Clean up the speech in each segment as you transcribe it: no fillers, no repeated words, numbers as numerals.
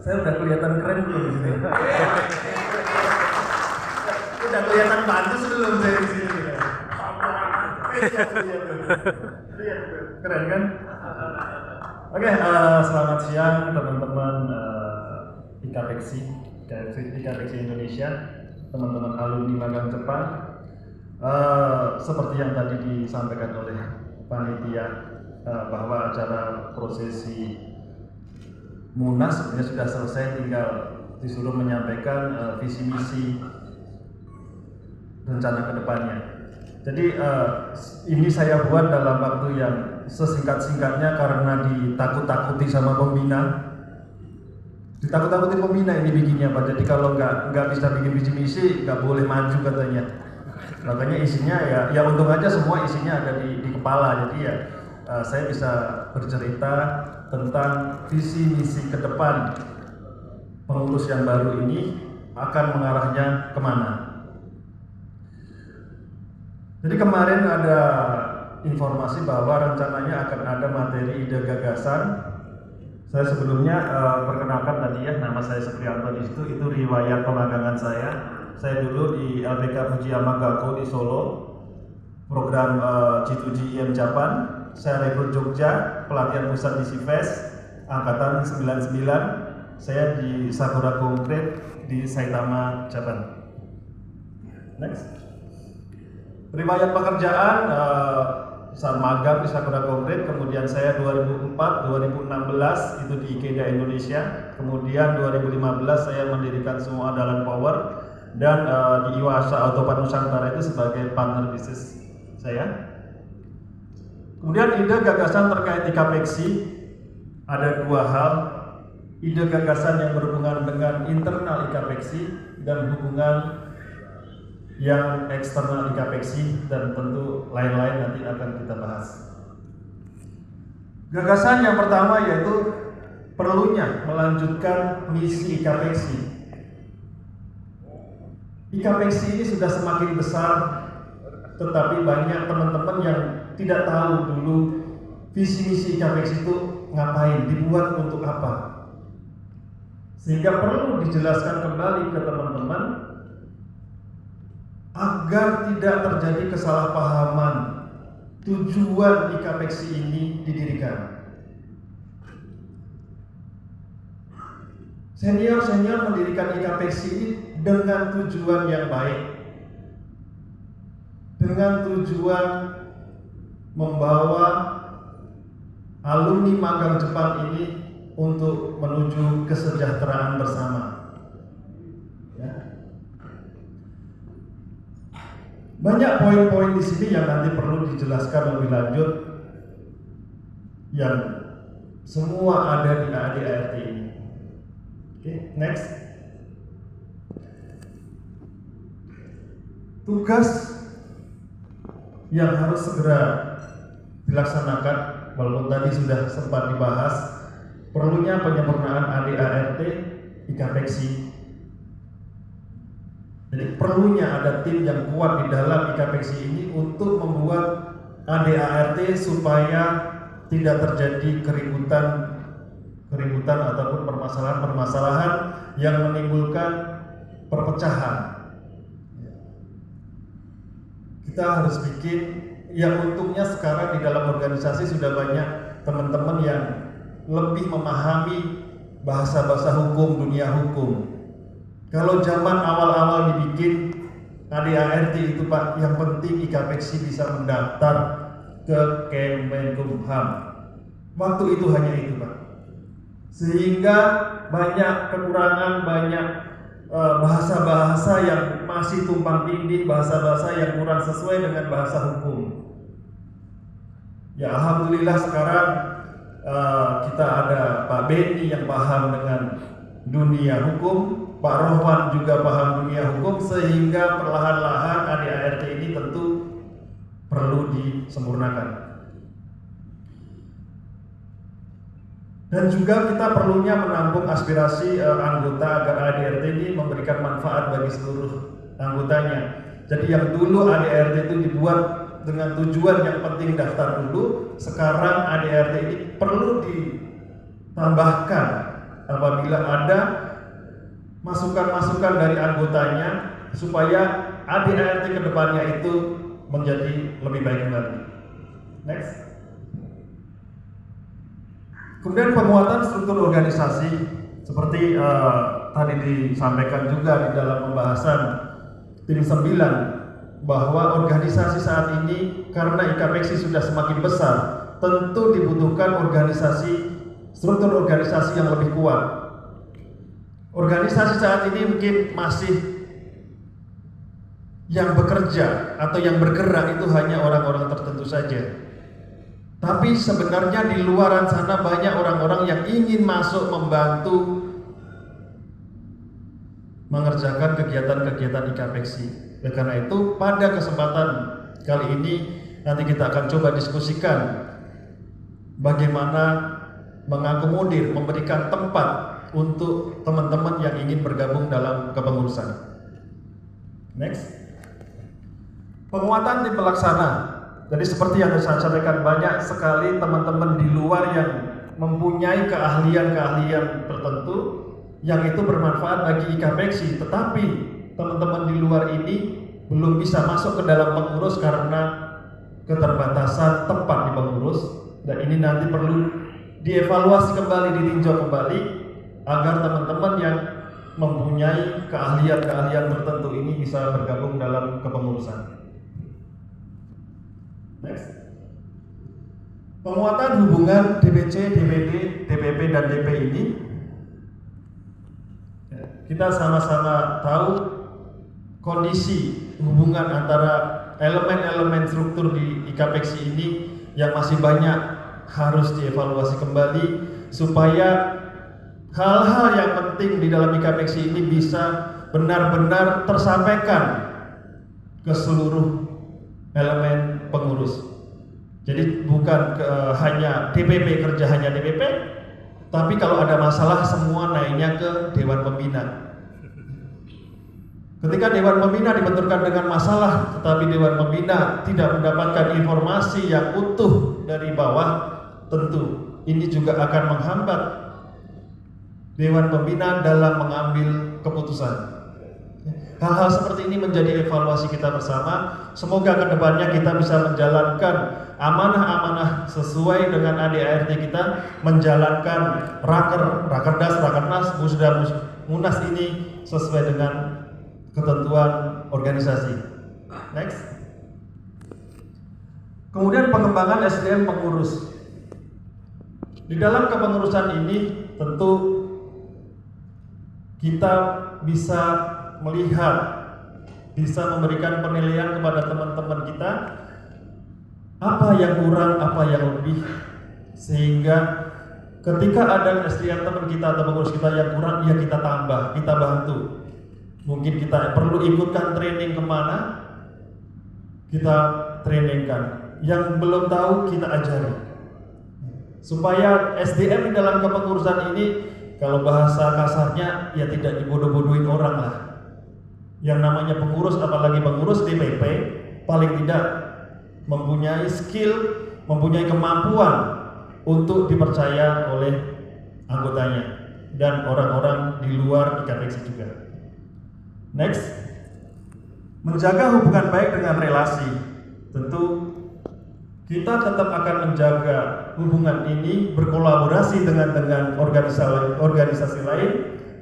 Saya udah kelihatan keren belum di sini? Udah kelihatan pantas belum saya di sini? Lihat tuh, keren kan? Oke, selamat siang teman-teman IKPEXI Indonesia, teman-teman alumni magang Jepang. Seperti yang tadi disampaikan oleh panitia bahwa acara prosesi Munas sebenarnya sudah selesai, tinggal disuruh menyampaikan visi misi rencana kedepannya. Jadi ini saya buat dalam waktu yang sesingkat-singkatnya karena ditakut-takuti sama pembina. Ditakut-takuti pembina ini bikinnya Pak. Jadi kalau nggak bisa bikin visi misi nggak boleh maju katanya. Makanya isinya ya untung aja semua isinya ada di kepala. Jadi ya saya bisa bercerita tentang visi misi ke depan pengurus yang baru ini akan mengarahnya kemana. Jadi kemarin ada informasi bahwa rencananya akan ada materi ide gagasan. Saya sebelumnya perkenalkan tadi ya, nama saya Supriyanto di situ, itu riwayat pemagangan saya. Saya dulu di LPK Fujiyama Gakko di Solo, program G2G Japan. Saya rekrut Jogja, pelatihan pusat di Sives, angkatan 99. Saya di Sakura Concrete di Saitama, Japan. Next. Riwayat pekerjaan saat magang di Sakura Concrete, kemudian saya 2004-2016 itu di IKEDA Indonesia, kemudian 2015 saya mendirikan semua Dalan Power, dan di Iwasa Autopart Nusantara itu sebagai partner bisnis saya. Kemudian ide gagasan terkait IKPEXI ada dua hal. Ide gagasan yang berhubungan dengan internal IKPEXI dan hubungan yang eksternal IKPEXI, dan tentu lain-lain nanti akan kita bahas. Gagasan yang pertama yaitu perlunya melanjutkan misi IKPEXI. IKPEXI ini sudah semakin besar, tetapi banyak teman-teman yang tidak tahu dulu visi misi IKPEXI itu ngapain, dibuat untuk apa. Sehingga perlu dijelaskan kembali ke teman-teman agar tidak terjadi kesalahpahaman tujuan IKPEXI ini didirikan. Senior-senior mendirikan IKPEXI ini dengan tujuan yang baik, dengan tujuan membawa alumni magang Jepang ini untuk menuju kesejahteraan bersama. Ya. Banyak poin-poin di sini yang nanti perlu dijelaskan lebih lanjut, yang semua ada di ADART ini. Oke, next. Tugas yang harus segera dilaksanakan, walaupun tadi sudah sempat dibahas, perlunya penyempurnaan ADART IKPEXI. Jadi perlunya ada tim yang kuat di dalam IKPEXI ini untuk membuat ADART supaya tidak terjadi keributan ataupun permasalahan-permasalahan yang menimbulkan perpecahan. Kita harus bikin, yang untungnya sekarang di dalam organisasi sudah banyak teman-teman yang lebih memahami bahasa-bahasa hukum, dunia hukum. Kalau zaman awal-awal dibikin ADART itu Pak, yang penting IKPEXI bisa mendaftar ke Kemenkumham. Waktu itu hanya itu Pak. Sehingga banyak kekurangan, banyak bahasa-bahasa yang masih tumpang tindih, bahasa-bahasa yang kurang sesuai dengan bahasa hukum. Ya alhamdulillah sekarang kita ada Pak Beni yang paham dengan dunia hukum, Pak Rohman juga paham dunia hukum, sehingga perlahan-lahan ADART ini tentu perlu disempurnakan. Dan juga kita perlunya menampung aspirasi anggota agar ADART ini memberikan manfaat bagi seluruh anggotanya. Jadi yang dulu ADART itu dibuat dengan tujuan yang penting daftar dulu. Sekarang ADRT ini perlu ditambahkan apabila ada masukan-masukan dari anggotanya supaya ADRT kedepannya itu menjadi lebih baik kembali. Next. Kemudian penguatan struktur organisasi seperti tadi disampaikan juga di dalam pembahasan tim 9 bahwa organisasi saat ini karena IKPEXI sudah semakin besar, tentu dibutuhkan struktur organisasi yang lebih kuat. Organisasi saat ini mungkin masih yang bekerja atau yang bergerak itu hanya orang-orang tertentu saja. Tapi sebenarnya di luaran sana banyak orang-orang yang ingin masuk membantu mengerjakan kegiatan-kegiatan IKPEXI. Oleh karena itu, pada kesempatan kali ini nanti kita akan coba diskusikan bagaimana mengakomodir, memberikan tempat untuk teman-teman yang ingin bergabung dalam kepengurusan. Next. Penguatan tim pelaksana. Jadi seperti yang saya sampaikan, banyak sekali teman-teman di luar yang mempunyai keahlian-keahlian tertentu yang itu bermanfaat bagi IKPEXI, tetapi teman-teman di luar ini belum bisa masuk ke dalam pengurus karena keterbatasan tempat di pengurus, dan ini nanti perlu dievaluasi kembali, ditinjau kembali agar teman-teman yang mempunyai keahlian-keahlian tertentu ini bisa bergabung dalam kepengurusan. Next. Penguatan hubungan DPC, DPD, DPP, dan DP ini, kita sama-sama tahu kondisi hubungan antara elemen-elemen struktur di IKPEXI ini yang masih banyak harus dievaluasi kembali supaya hal-hal yang penting di dalam IKPEXI ini bisa benar-benar tersampaikan ke seluruh elemen pengurus. Jadi bukan hanya DPP kerja hanya DPP, tapi kalau ada masalah semua naiknya ke Dewan Pembina. Ketika Dewan Pembina dibenturkan dengan masalah, tetapi Dewan Pembina tidak mendapatkan informasi yang utuh dari bawah, tentu ini juga akan menghambat Dewan Pembina dalam mengambil keputusan. Hal-hal seperti ini menjadi evaluasi kita bersama. Semoga kedepannya kita bisa menjalankan amanah-amanah sesuai dengan ADART kita, menjalankan rakerdas, rakernas, musda, munas ini sesuai dengan ketentuan organisasi. Next. Kemudian pengembangan SDM pengurus. Di dalam kepengurusan ini tentu kita bisa melihat, bisa memberikan penilaian kepada teman-teman kita apa yang kurang, apa yang lebih, sehingga ketika ada SDM teman kita atau pengurus kita yang kurang, ya kita tambah, kita bantu. Mungkin kita perlu ikutkan training kemana, kita trainingkan. Yang belum tahu kita ajari, supaya SDM di dalam kepengurusan ini, kalau bahasa kasarnya ya tidak dibodoh-bodohin orang lah. Yang namanya pengurus, apalagi pengurus DPP, paling tidak mempunyai skill, mempunyai kemampuan untuk dipercaya oleh anggotanya dan orang-orang di luar IKPEXI juga. Next, menjaga hubungan baik dengan relasi. Tentu kita tetap akan menjaga hubungan ini, berkolaborasi dengan organisasi lain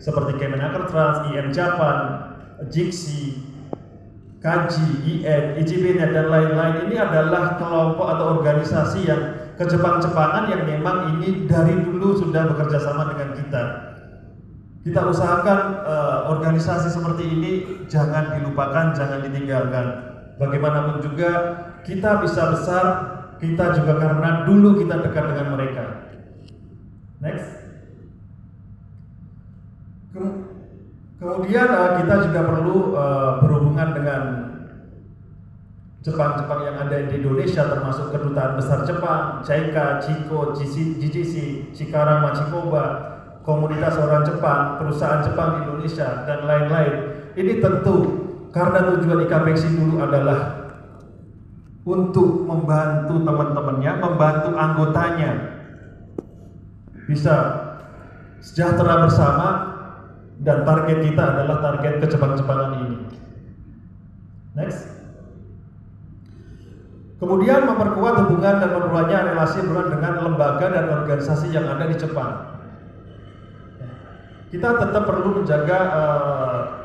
seperti Kemenakertrans, IN Japan, JIXI, KAJI, IN, IJBNet, dan lain-lain. Ini adalah kelompok atau organisasi yang kejepang-jepangan yang memang ini dari dulu sudah bekerja sama dengan kita. Kita usahakan organisasi seperti ini jangan dilupakan, jangan ditinggalkan. Bagaimanapun juga kita bisa besar, kita juga karena dulu kita dekat dengan mereka. Next. Kemudian kita juga perlu berhubungan dengan Jepang-Jepang yang ada di Indonesia, termasuk Kedutaan Besar Jepang, JICA, JICO, JGC, Cikarang, Machikoba, komunitas orang Jepang, perusahaan Jepang di Indonesia, dan lain-lain. Ini tentu karena tujuan IKPEXI dulu adalah untuk membantu teman-temannya, membantu anggotanya bisa sejahtera bersama, dan target kita adalah target ke-Jepang-Jepangan ini. Next. Kemudian memperkuat hubungan dan memperbanyak relasi dengan lembaga dan organisasi yang ada di Jepang. Kita tetap perlu menjaga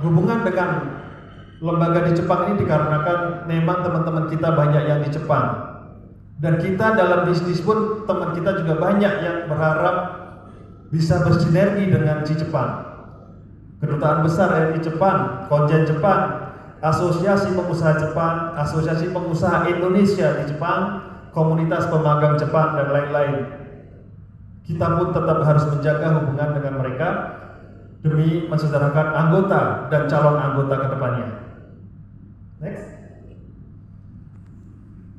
hubungan dengan lembaga di Jepang ini dikarenakan memang teman-teman kita banyak yang di Jepang. Dan kita dalam bisnis pun teman kita juga banyak yang berharap bisa bersinergi dengan di Jepang. Kedutaan besar RI Jepang, Konjen Jepang, Asosiasi Pengusaha Jepang, Asosiasi Pengusaha Indonesia di Jepang, Komunitas Pemagang Jepang, dan lain-lain. Kita pun tetap harus menjaga hubungan dengan mereka demi mensejahterakan anggota dan calon anggota ke depannya. Next.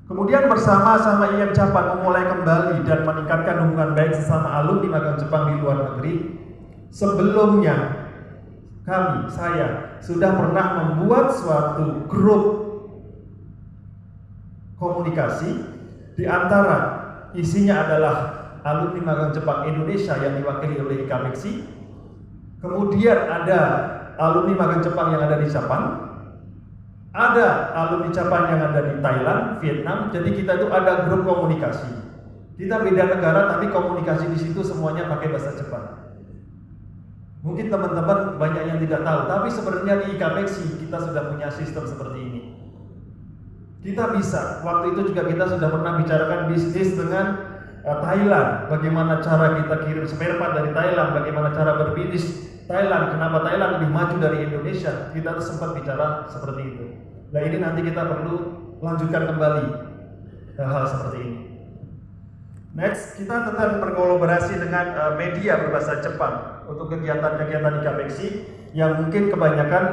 Kemudian bersama-sama IM Japan memulai kembali dan meningkatkan hubungan baik sesama alumni magang Jepang di luar negeri. Sebelumnya saya sudah pernah membuat suatu grup komunikasi, di antara isinya adalah alumni magang Jepang Indonesia yang diwakili oleh IKPEXI. Kemudian ada alumni magang Jepang yang ada di Jepang, ada alumni Jepang yang ada di Thailand, Vietnam. Jadi kita itu ada grup komunikasi. Kita beda negara tapi komunikasi di situ semuanya pakai bahasa Jepang. Mungkin teman-teman banyak yang tidak tahu, tapi sebenarnya di IKPEXI kita sudah punya sistem seperti ini. Kita bisa, waktu itu juga kita sudah pernah bicarakan bisnis dengan Thailand. Bagaimana cara kita kirim spare part dari Thailand, bagaimana cara berbisnis Thailand, kenapa Thailand lebih maju dari Indonesia. Kita sempat bicara seperti itu. Nah ini nanti kita perlu lanjutkan kembali hal-hal seperti ini. Next, kita tetap berkolaborasi dengan media berbahasa Jepang untuk kegiatan-kegiatan IKPEXI yang mungkin kebanyakan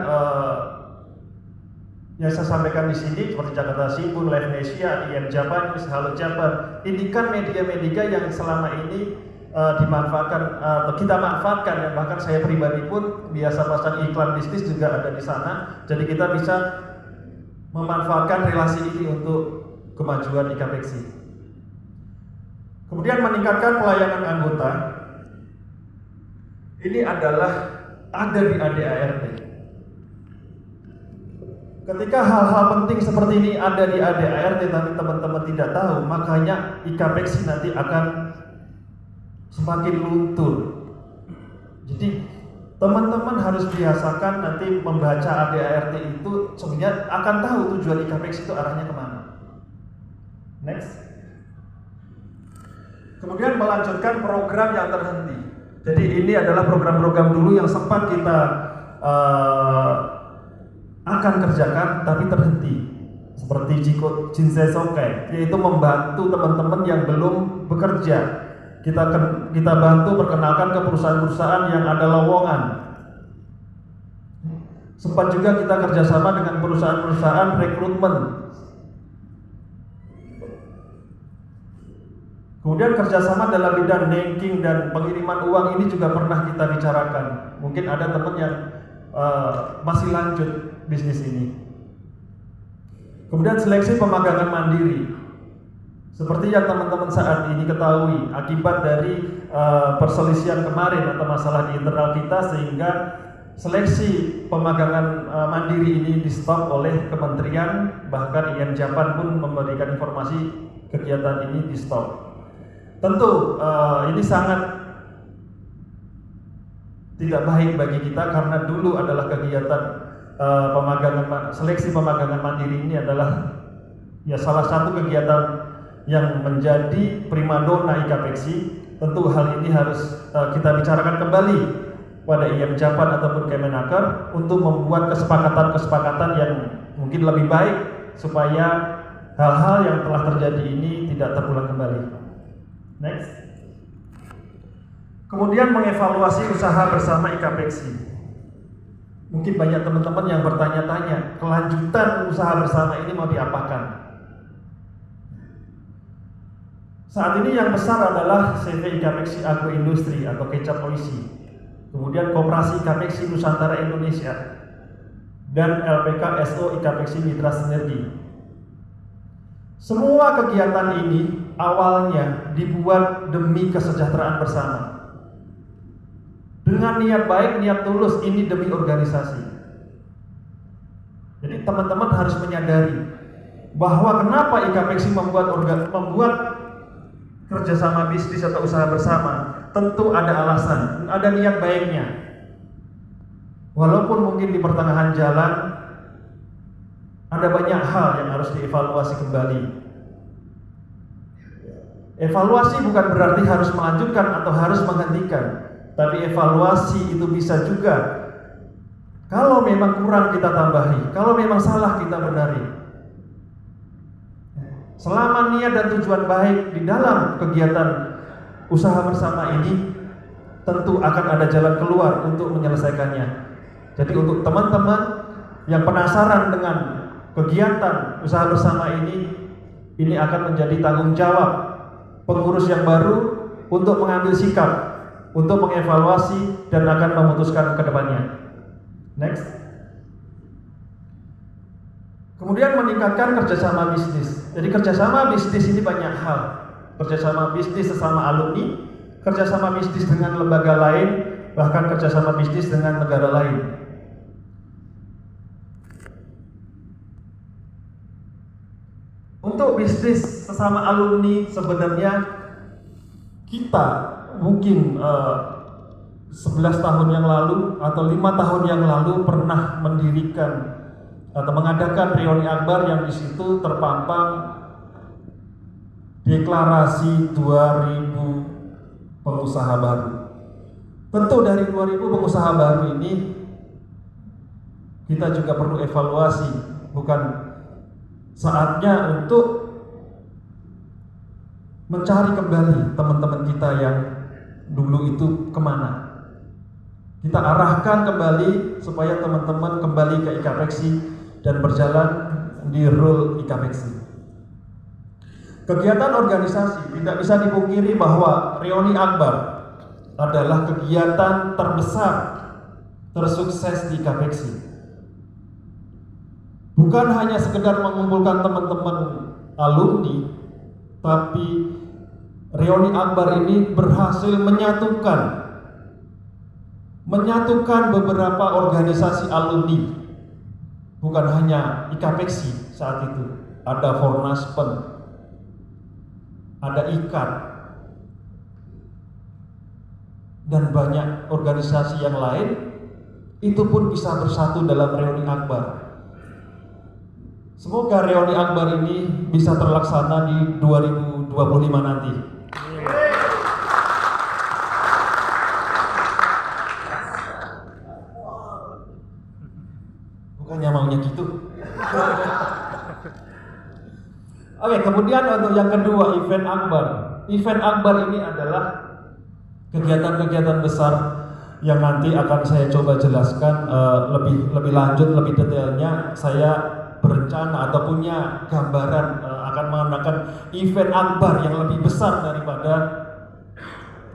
yang saya sampaikan di sini seperti Jakarta Shimbun, Live Asia, IM Japan, Halo Japan. Ini kan media-media yang selama ini dimanfaatkan atau kita manfaatkan, dan bahkan saya pribadi pun biasa pasang iklan bisnis juga ada di sana. Jadi kita bisa memanfaatkan relasi ini untuk kemajuan IKPEXI. Kemudian meningkatkan pelayanan anggota. Ini adalah ada di ADART. Ketika hal-hal penting seperti ini ada di ADART tapi teman-teman tidak tahu, makanya IKPEXI nanti akan semakin luntur. Jadi teman-teman harus biasakan nanti membaca ADART itu, sebenarnya akan tahu tujuan IKPEXI itu arahnya kemana. Next. Kemudian melanjutkan program yang terhenti. Jadi ini adalah program-program dulu yang sempat kita akan kerjakan tapi terhenti. Seperti Jinsei Sokai, yaitu membantu teman-teman yang belum bekerja. Kita bantu perkenalkan ke perusahaan-perusahaan yang ada lowongan. Sempat juga kita kerjasama dengan perusahaan-perusahaan rekrutmen. Kemudian kerjasama dalam bidang banking dan pengiriman uang ini juga pernah kita bicarakan. Mungkin ada teman yang masih lanjut bisnis ini. Kemudian seleksi pemagangan mandiri. Seperti yang teman-teman saat ini ketahui, akibat dari perselisihan kemarin atau masalah di internal kita, sehingga seleksi pemagangan mandiri ini di stop oleh kementerian, bahkan IM Japan pun memberikan informasi kegiatan ini di stop. Tentu ini sangat tidak baik bagi kita karena dulu adalah kegiatan seleksi pemagangan mandiri ini adalah ya salah satu kegiatan yang menjadi primadona IKPEXI. Tentu hal ini harus kita bicarakan kembali pada IM Japan ataupun Kemenaker untuk membuat kesepakatan-kesepakatan yang mungkin lebih baik supaya hal-hal yang telah terjadi ini tidak terulang kembali. Next. Kemudian mengevaluasi usaha bersama IKPEXI. Mungkin banyak teman-teman yang bertanya-tanya, kelanjutan usaha bersama ini mau diapakan? Saat ini yang besar adalah CV IKPEXI Agroindustri atau Kecap Oishi. Kemudian Koperasi IKPEXI Nusantara Indonesia dan LPK SO IKPEXI Mitra Sinergi. Semua kegiatan ini awalnya dibuat demi kesejahteraan bersama. Dengan niat baik, niat tulus, ini demi organisasi. Jadi teman-teman harus menyadari bahwa kenapa IKPEXI membuat kerjasama bisnis atau usaha bersama. Tentu ada alasan, ada niat baiknya. Walaupun mungkin di pertengahan jalan ada banyak hal yang harus dievaluasi kembali. Evaluasi bukan berarti harus melanjutkan atau harus menghentikan, tapi evaluasi itu bisa juga kalau memang kurang kita tambahi, kalau memang salah kita benari. Selama niat dan tujuan baik di dalam kegiatan usaha bersama ini, tentu akan ada jalan keluar untuk menyelesaikannya. Jadi untuk teman-teman yang penasaran dengan kegiatan usaha bersama ini akan menjadi tanggung jawab pengurus yang baru untuk mengambil sikap, untuk mengevaluasi dan akan memutuskan ke depannya. Next. Kemudian meningkatkan kerjasama bisnis. Jadi kerjasama bisnis ini banyak hal. Kerjasama bisnis sesama alumni, kerjasama bisnis dengan lembaga lain, bahkan kerjasama bisnis dengan negara lain. Untuk bisnis sesama alumni sebenarnya kita mungkin 11 tahun yang lalu atau 5 tahun yang lalu pernah mendirikan atau mengadakan reuni akbar yang di situ terpampang deklarasi 2000 pengusaha baru. Tentu dari 2000 pengusaha baru ini kita juga perlu evaluasi, bukan saatnya untuk mencari kembali teman-teman kita yang dulu itu kemana. Kita arahkan kembali supaya teman-teman kembali ke IKPEXI dan berjalan di rule IKPEXI. Kegiatan organisasi tidak bisa dipungkiri bahwa reuni akbar adalah kegiatan terbesar, tersukses di IKPEXI. Bukan hanya sekedar mengumpulkan teman-teman alumni, tapi reuni akbar ini berhasil menyatukan beberapa organisasi alumni. Bukan hanya IKPEXI saat itu, ada Fornaspen, ada IKAT, dan banyak organisasi yang lain. Itu pun bisa bersatu dalam reuni akbar. Semoga reuni akbar ini bisa terlaksana di 2025 nanti. Bukannya maunya gitu. Oke, kemudian untuk yang kedua, event akbar. Event akbar ini adalah kegiatan-kegiatan besar yang nanti akan saya coba jelaskan lebih lanjut, lebih detailnya. Saya berencana atau punya gambaran akan mengadakan event akbar yang lebih besar daripada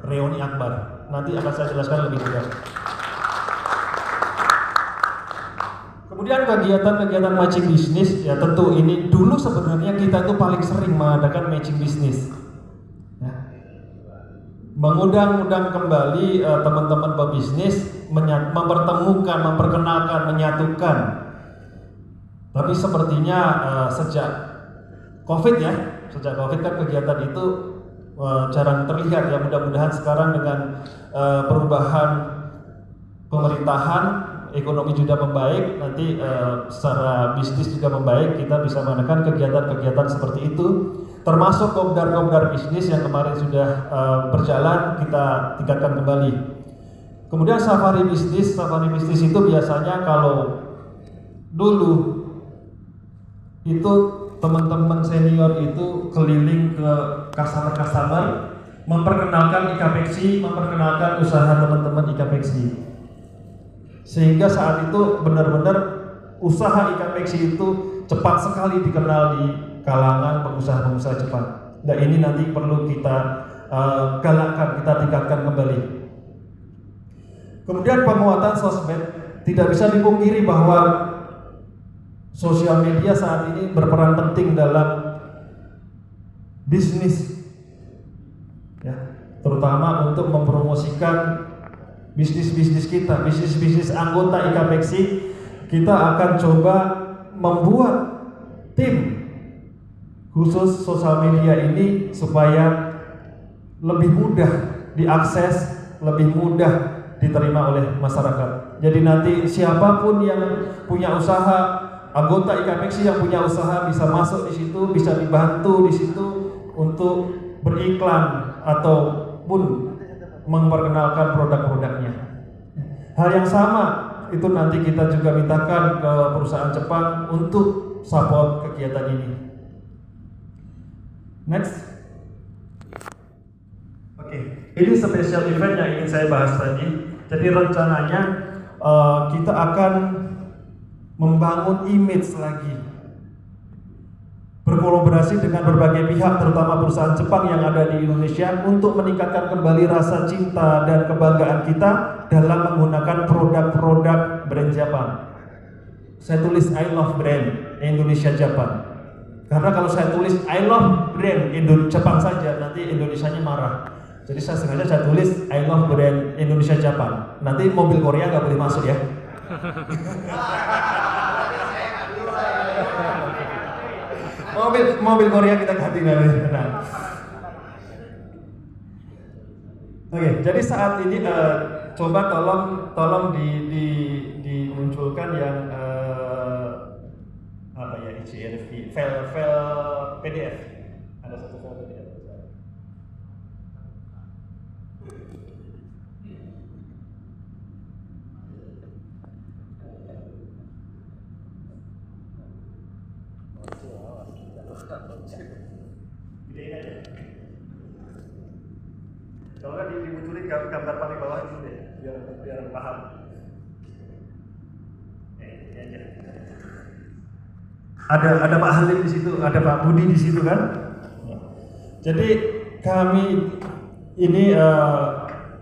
reuni akbar. Nanti akan saya jelaskan lebih detail. Kemudian kegiatan-kegiatan matching bisnis, ya tentu ini dulu sebenarnya kita itu paling sering mengadakan matching bisnis. Ya. Mengundang kembali teman-teman pebisnis, mempertemukan, memperkenalkan, menyatukan. Tapi sepertinya sejak COVID sejak COVID kan kegiatan itu jarang terlihat ya. Mudah-mudahan sekarang dengan perubahan pemerintahan, ekonomi juga membaik, nanti secara bisnis juga membaik, kita bisa mengadakan kegiatan-kegiatan seperti itu. Termasuk kopdar bisnis yang kemarin sudah berjalan, kita tingkatkan kembali. Kemudian safari bisnis itu biasanya kalau dulu itu teman-teman senior itu keliling ke customer memperkenalkan IKPEXI, memperkenalkan usaha teman-teman IKPEXI, sehingga saat itu benar-benar usaha IKPEXI itu cepat sekali dikenal di kalangan pengusaha-pengusaha cepat. Nah ini nanti perlu kita galakkan, kita tingkatkan kembali. Kemudian penguatan sosmed, tidak bisa dipungkiri bahwa sosial media saat ini berperan penting dalam bisnis, ya, terutama untuk mempromosikan bisnis-bisnis kita, bisnis-bisnis anggota IKAPEXI. Kita akan coba membuat tim khusus sosial media ini supaya lebih mudah diakses, lebih mudah diterima oleh masyarakat. Jadi nanti siapapun yang punya usaha, anggota IKAPEXI yang punya usaha bisa masuk di situ, bisa dibantu di situ untuk beriklan ataupun memperkenalkan produk-produknya. Hal yang sama itu nanti kita juga mintakan ke perusahaan Jepang untuk support kegiatan ini. Next. Oke, ini special event yang ingin saya bahas tadi. Jadi rencananya kita akan membangun image lagi, berkolaborasi dengan berbagai pihak, terutama perusahaan Jepang yang ada di Indonesia, untuk meningkatkan kembali rasa cinta dan kebanggaan kita dalam menggunakan produk-produk brand Jepang. Saya tulis I love brand Indonesia Jepang, karena kalau saya tulis I love brand Jepang saja nanti Indonesianya marah. Jadi saya tulis I love brand Indonesia Jepang. Nanti mobil Korea nggak boleh masuk ya. mobil Korea kita ganti nanti. Nah. Oke, jadi saat ini coba tolong dimunculkan yang apa ya, ICRV, file PDF. Ada satu file PDF. Gedein aja. Kalau nggak dimunculin gambar paling bawah itu deh, biar paham. Ini aja. Ada Pak Halim di situ, ada Pak Budi di situ kan. Jadi kami ini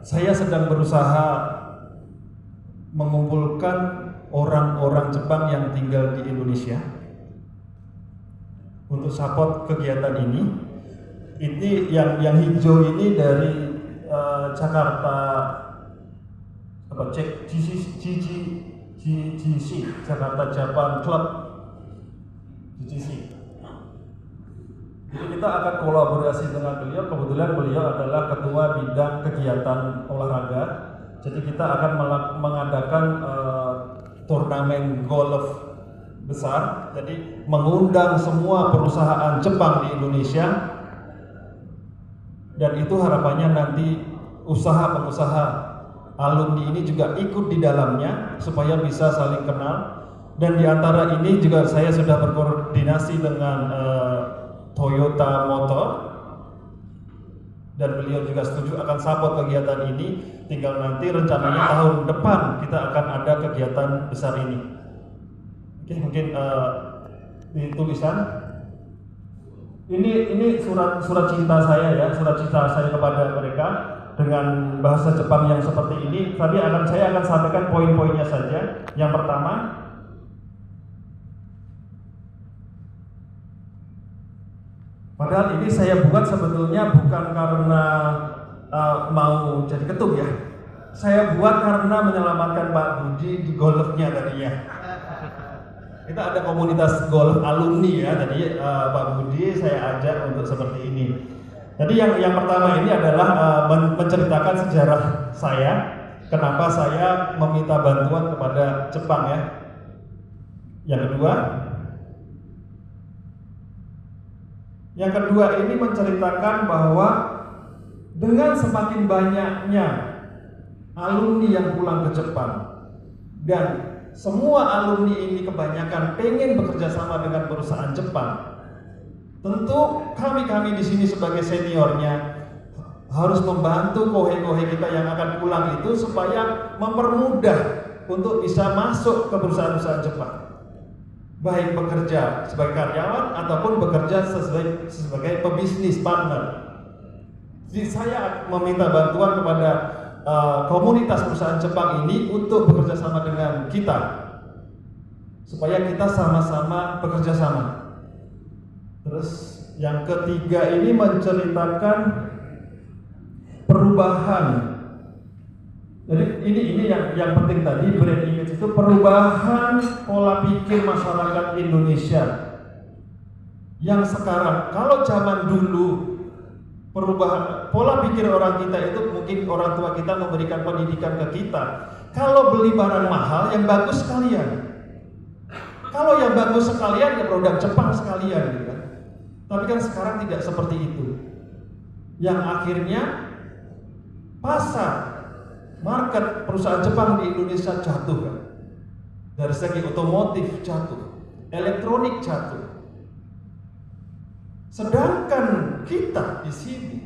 saya sedang berusaha mengumpulkan orang-orang Jepang yang tinggal di Indonesia untuk support kegiatan ini. Ini yang hijau ini dari Jakarta GGC, Jakarta Japan Club GGC. Jadi kita akan kolaborasi dengan beliau. Kebetulan beliau adalah ketua bidang kegiatan olahraga. Jadi kita akan mengadakan turnamen golf besar, jadi mengundang semua perusahaan Jepang di Indonesia, dan itu harapannya nanti usaha-pengusaha alumni ini juga ikut di dalamnya supaya bisa saling kenal. Dan di antara ini juga saya sudah berkoordinasi dengan Toyota Motor, dan beliau juga setuju akan support kegiatan ini. Tinggal nanti rencananya tahun depan kita akan ada kegiatan besar ini. Oke, mungkin di tulisan ini surat cinta saya ya, surat cinta saya kepada mereka dengan bahasa Jepang yang seperti ini. Tadi saya akan sampaikan poin-poinnya saja. Yang pertama, padahal ini saya buat sebetulnya bukan karena mau jadi ketum ya. Saya buat karena menyelamatkan Pak Budi di golfnya tadinya. Kita ada komunitas golf alumni ya, tadi Pak Budi saya ajak untuk seperti ini. Jadi yang pertama ini adalah menceritakan sejarah saya, kenapa saya meminta bantuan kepada Jepang ya. Yang kedua ini menceritakan bahwa dengan semakin banyaknya alumni yang pulang ke Jepang, dan semua alumni ini kebanyakan pengen bekerja sama dengan perusahaan Jepang, tentu kami di sini sebagai seniornya harus membantu kohe-kohe kita yang akan pulang itu supaya mempermudah untuk bisa masuk ke perusahaan-perusahaan Jepang, baik bekerja sebagai karyawan ataupun bekerja sebagai pebisnis partner. Jadi saya meminta bantuan kepada komunitas perusahaan Jepang ini untuk bekerja sama dengan kita supaya kita sama-sama bekerja sama. Terus Yang ketiga ini menceritakan perubahan. Jadi ini yang penting tadi, brand image itu perubahan pola pikir masyarakat Indonesia. Yang sekarang, kalau zaman dulu perubahan pola pikir orang kita itu mungkin orang tua kita memberikan pendidikan ke kita. Kalau beli barang mahal yang bagus sekalian. Kalau yang bagus sekalian ya produk Jepang sekalian gitu kan. Tapi kan sekarang tidak seperti itu. Yang akhirnya pasar market perusahaan Jepang di Indonesia jatuh kan. Dari segi otomotif jatuh, elektronik jatuh. Sedangkan kita di sini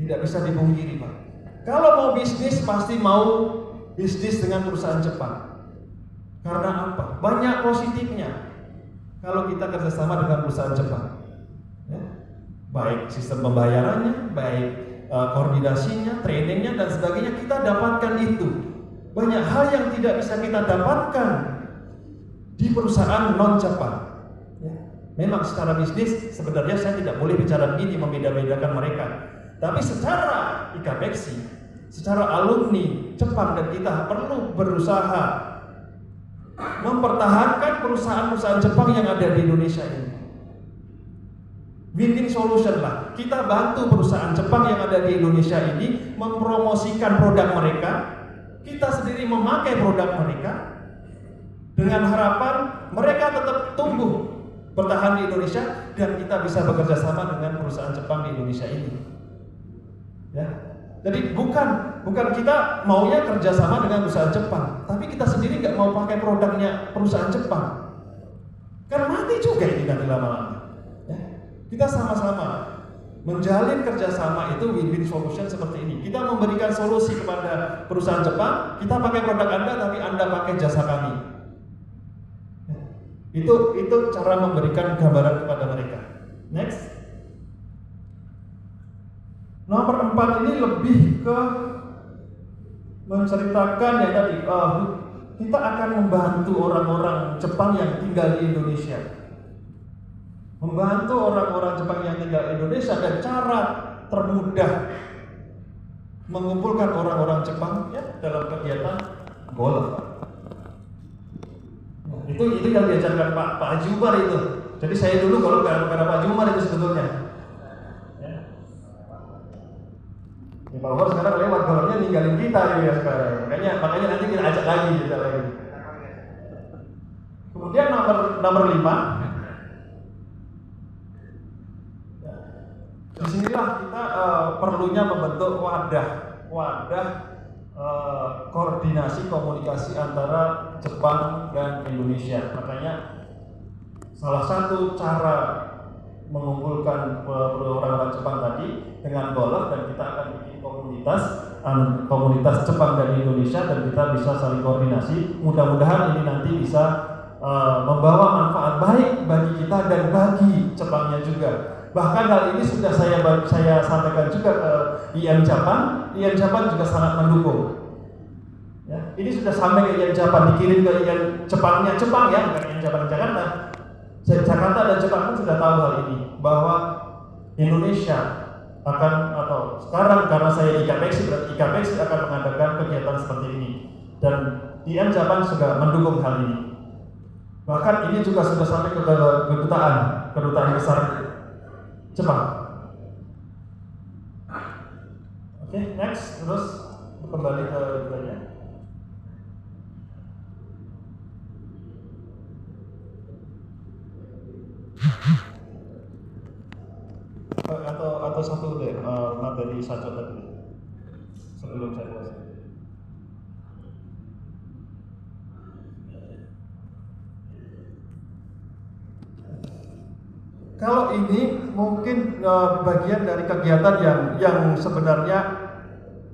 tidak bisa dipungkiri, Pak. Kalau mau bisnis pasti mau bisnis dengan perusahaan Jepang. Karena apa? Banyak positifnya. Kalau kita kerjasama dengan perusahaan Jepang, ya, baik sistem pembayarannya, baik koordinasinya, trainingnya dan sebagainya, kita dapatkan itu. Banyak hal yang tidak bisa kita dapatkan di perusahaan non Jepang. Memang secara bisnis sebenarnya saya tidak boleh bicara begini membeda-bedakan mereka. Tapi secara IKPEXI, secara alumni Jepang dan kita perlu berusaha mempertahankan perusahaan-perusahaan Jepang yang ada di Indonesia ini. Win-win solution lah. Kita bantu perusahaan Jepang yang ada di Indonesia ini mempromosikan produk mereka. Kita sendiri memakai produk mereka dengan harapan mereka tetap tumbuh bertahan di Indonesia dan kita bisa bekerja sama dengan perusahaan Jepang di Indonesia ini. Ya. Jadi bukan kita maunya kerjasama dengan perusahaan Jepang, tapi kita sendiri nggak mau pakai produknya perusahaan Jepang. Kan mati juga ini nanti lama-lama. Ya. Kita sama-sama menjalin kerjasama itu win-win solution seperti ini. Kita memberikan solusi kepada perusahaan Jepang, kita pakai produk Anda tapi Anda pakai jasa kami. Itu cara memberikan gambaran kepada mereka. Next. Nomor 4 ini lebih ke menceritakan ya tadi kita akan membantu orang-orang Jepang yang tinggal di Indonesia. Membantu orang-orang Jepang yang tinggal di Indonesia dan cara termudah mengumpulkan orang-orang Jepang ya dalam kegiatan golf. Itu yang diajarkan Pak Haji Umar itu. Jadi saya dulu kalau karena Pak Haji Umar itu sebetulnya. Ya. Pak Umar sekarang lewat golfnya ninggalin kita ya sekarang. Makanya nanti kita ajak lagi kita lagi. Kemudian nomor 5. Disinilah kita perlunya membentuk wadah koordinasi komunikasi antara Jepang dan Indonesia. Makanya salah satu cara mengumpulkan orang-orang Jepang tadi dengan golf dan kita akan bikin komunitas Jepang dan Indonesia dan kita bisa saling koordinasi. Mudah-mudahan ini nanti bisa membawa manfaat baik bagi kita dan bagi Jepangnya juga. Bahkan hal ini sudah saya sampaikan juga ke IM Japan. IM Japan juga sangat mendukung. Ya, ini sudah sampai ke IM Japan, dikirim ke IM Jepangnya Jepang ya, bukan IM Japan Jakarta. Jakarta dan Jepang pun sudah tahu hal ini bahwa Indonesia akan atau sekarang karena saya di IKPEXI, berarti IKPEXI akan mengadakan kegiatan seperti ini dan IM Japan sudah mendukung hal ini. Bahkan ini juga sudah sampai ke kedutaan besar Jepang. Oke, next, terus kembali ke duanya. Atau satu deh materi Saco tadi sebelum saya close. Kalau ini mungkin bagian dari kegiatan yang sebenarnya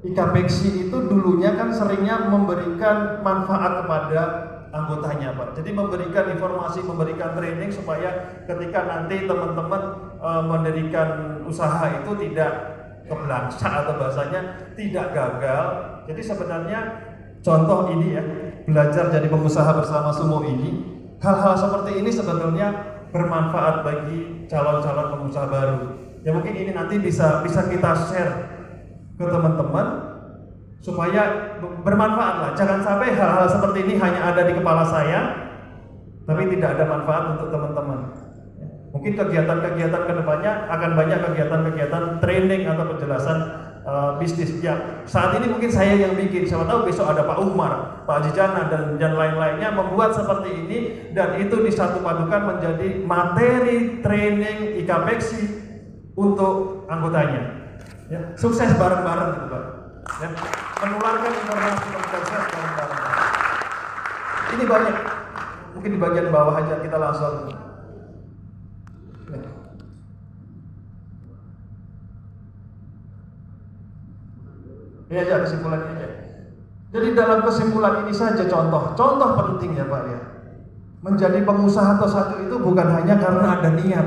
IKPEXI itu dulunya kan seringnya memberikan manfaat kepada anggotanya, Pak. Jadi memberikan informasi, memberikan training supaya ketika nanti teman-teman mendirikan usaha itu tidak kebelangsa atau bahasanya tidak gagal. Jadi sebenarnya contoh ini ya, belajar jadi pengusaha bersama Sumo ini, hal-hal seperti ini sebenarnya bermanfaat bagi calon-calon pengusaha baru. Ya mungkin ini nanti bisa kita share ke teman-teman supaya bermanfaat lah. Jangan sampai hal-hal seperti ini hanya ada di kepala saya, tapi tidak ada manfaat untuk teman-teman. Mungkin kegiatan-kegiatan kedepannya akan banyak kegiatan-kegiatan training atau penjelasan bisnis. Ya, saat ini mungkin saya yang bikin. Siapa tahu besok ada Pak Umar, Pak Jijana dan lain-lainnya membuat seperti ini, dan itu disatu padukan menjadi materi training IKPEXI untuk anggotanya. Ya, sukses bareng-bareng gitu Pak. Ya, menularkan informasi sukses bareng-bareng. Ini banyak. Mungkin di bagian bawah aja kita langsung. Ini aja kesimpulannya aja. Jadi dalam kesimpulan ini saja contoh penting ya Pak ya. Menjadi pengusaha atau satu itu bukan hanya karena ada niat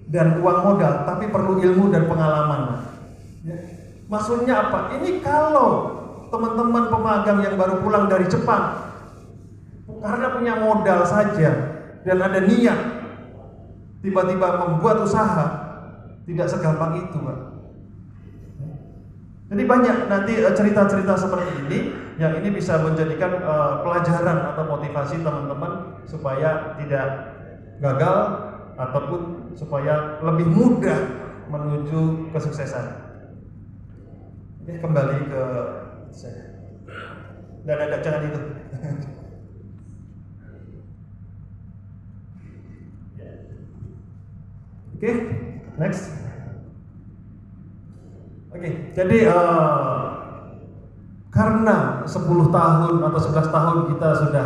dan uang modal, tapi perlu ilmu dan pengalaman. Ya. Maksudnya apa? Ini kalau teman-teman pemagang yang baru pulang dari Jepang karena punya modal saja dan ada niat tiba-tiba membuat usaha, tidak segampang itu Pak. Jadi banyak nanti cerita-cerita seperti ini yang ini bisa menjadikan pelajaran atau motivasi teman-teman supaya tidak gagal ataupun supaya lebih mudah menuju kesuksesan. Ini kembali ke saya. Dan ada jangan itu. Oke, next. Oke, jadi karena 10 tahun atau 11 tahun kita sudah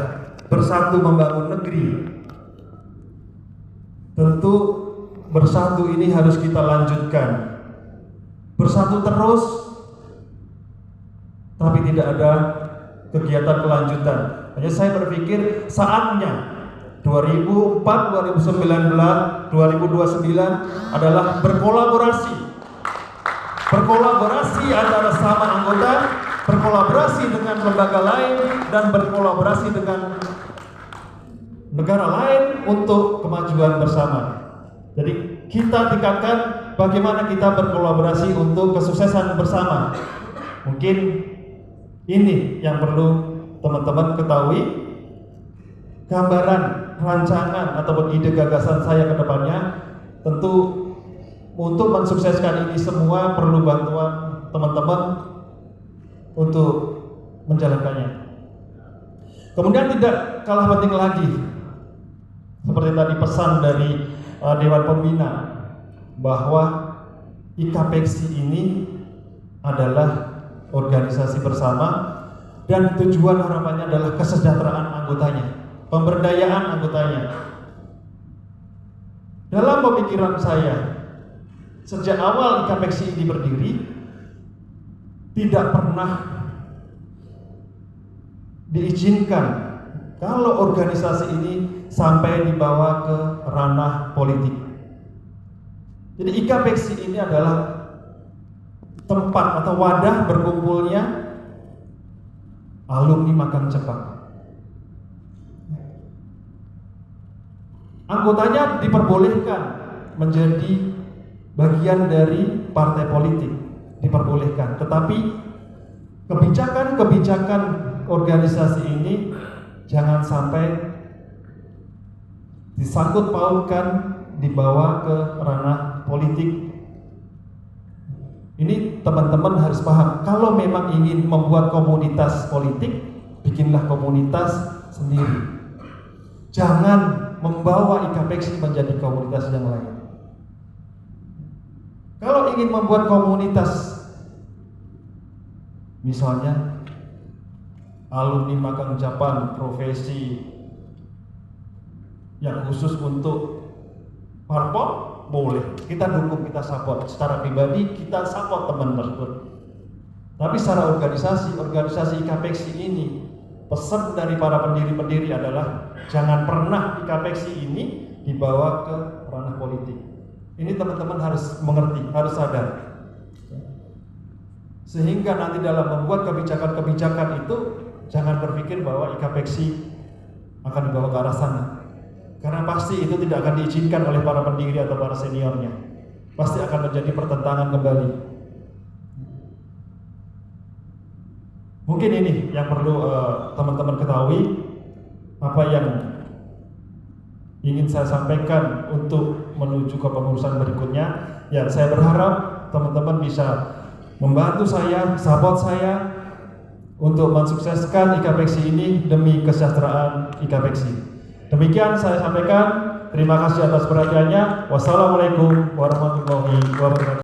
bersatu membangun negeri, tentu bersatu ini harus kita lanjutkan. Bersatu terus, tapi tidak ada kegiatan kelanjutan. Hanya saya berpikir saatnya 2004, 2019, 2029 adalah berkolaborasi. Berkolaborasi antara sama anggota, berkolaborasi dengan lembaga lain, dan berkolaborasi dengan negara lain untuk kemajuan bersama. Jadi kita tingkatkan bagaimana kita berkolaborasi untuk kesuksesan bersama. Mungkin ini yang perlu teman-teman ketahui. Gambaran, rancangan ataupun ide gagasan saya ke depannya, tentu untuk mensukseskan ini semua perlu bantuan teman-teman untuk menjalankannya. Kemudian tidak kalah penting lagi, seperti tadi pesan dari Dewan Pembina, bahwa IKPEXI ini adalah organisasi bersama dan tujuan harapannya adalah kesejahteraan anggotanya, pemberdayaan anggotanya. Dalam pemikiran saya, sejak awal IKPEXI ini berdiri, tidak pernah diizinkan kalau organisasi ini sampai dibawa ke ranah politik. Jadi IKPEXI ini adalah tempat atau wadah berkumpulnya alumni magang Jepang. Anggotanya diperbolehkan menjadi bagian dari partai politik, diperbolehkan. Tetapi kebijakan-kebijakan organisasi ini jangan sampai disangkut pautkan, dibawa ke ranah politik. Ini teman-teman harus paham, kalau memang ingin membuat komunitas politik, bikinlah komunitas sendiri. Jangan membawa IKPEXI menjadi komunitas yang lain. Kalau ingin membuat komunitas, misalnya alumni magang Jepang profesi yang khusus untuk parpol, boleh, kita dukung, kita support. Secara pribadi kita support teman tersebut. Tapi secara organisasi IKPEXI ini, pesan dari para pendiri-pendiri adalah jangan pernah IKPEXI ini dibawa ke ranah politik. Ini teman-teman harus mengerti, harus sadar. Sehingga nanti dalam membuat kebijakan-kebijakan itu jangan berpikir bahwa IKPEXI akan dibawa ke arah sana. Karena pasti itu tidak akan diizinkan oleh para pendiri atau para seniornya. Pasti akan menjadi pertentangan kembali. Mungkin ini yang perlu teman-teman ketahui, apa yang ingin saya sampaikan untuk menuju ke pengurusan berikutnya. Ya, saya berharap teman-teman bisa membantu saya, support saya untuk mensukseskan IKAPEKSI ini demi kesejahteraan IKAPEKSI. Demikian saya sampaikan. Terima kasih atas perhatiannya. Wassalamualaikum warahmatullahi wabarakatuh.